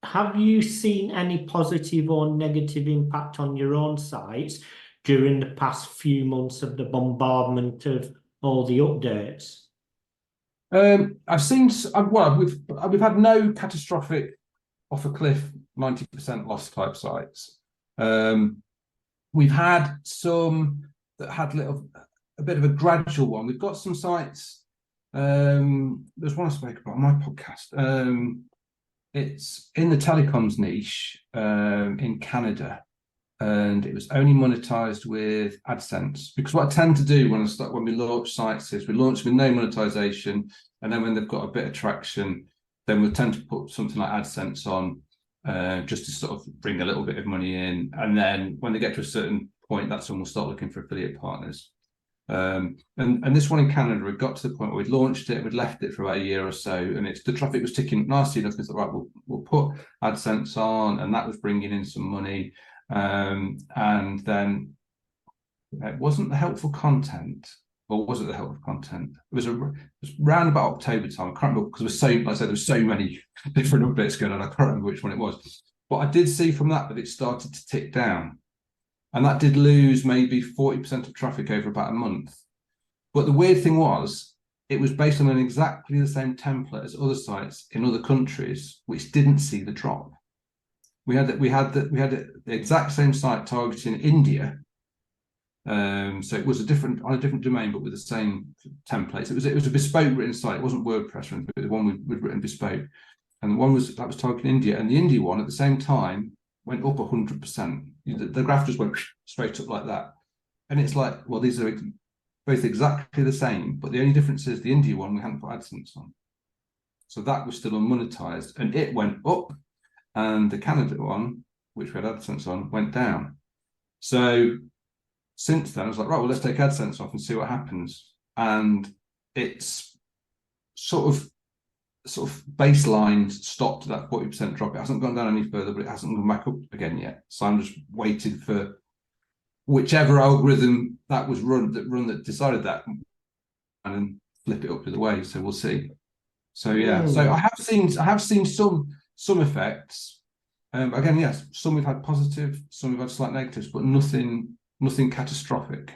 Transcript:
have you seen any positive or negative impact on your own sites during the past few months of the bombardment of all the updates? I've seen, well, we've had no catastrophic off a cliff 90% loss type sites. We've had some that had a bit of a gradual one. We've got some sites. There's one I spoke about on my podcast. It's in the telecoms niche in Canada, and it was only monetized with AdSense. Because what I tend to do when we launch sites is we launch with no monetization, and then when they've got a bit of traction, then we'll tend to put something like AdSense on just to sort of bring a little bit of money in. And then when they get to a certain point, that's when we'll start looking for affiliate partners. And this one in Canada, we got to the point where we'd launched it, we'd left it for about a year or so, and the traffic was ticking nicely enough. We thought, right, we'll put AdSense on, and that was bringing in some money. And then it wasn't the helpful content, or was it the helpful content? It was around about October time. I can't remember, because like I said, there were so many different updates going on. I can't remember which one it was. But I did see from that it started to tick down. And that did lose maybe 40% of traffic over about a month. But the weird thing was, it was based on exactly the same template as other sites in other countries, which didn't see the drop. We had the exact same site targeting India. So it was on a different domain, but with the same templates. It was a bespoke written site. It wasn't WordPress, but the one we'd written bespoke. And the one that was targeting India, and the India one at the same time went up 100%. The graph just went straight up like that. And it's like, well, these are both exactly the same, but the only difference is the India one, we hadn't put AdSense on. So that was still unmonetized, and it went up. And the Canada one, which we had AdSense on, went down. So since then, I was like, right, well, let's take AdSense off and see what happens. And it's sort of baseline stopped at that 40% drop. It hasn't gone down any further, but it hasn't gone back up again yet. So I'm just waiting for whichever algorithm that decided that, and then flip it up the other way. So we'll see. So yeah, so I have seen some effects. Again, yes, some we've had positive, some we've had slight negatives, but nothing catastrophic.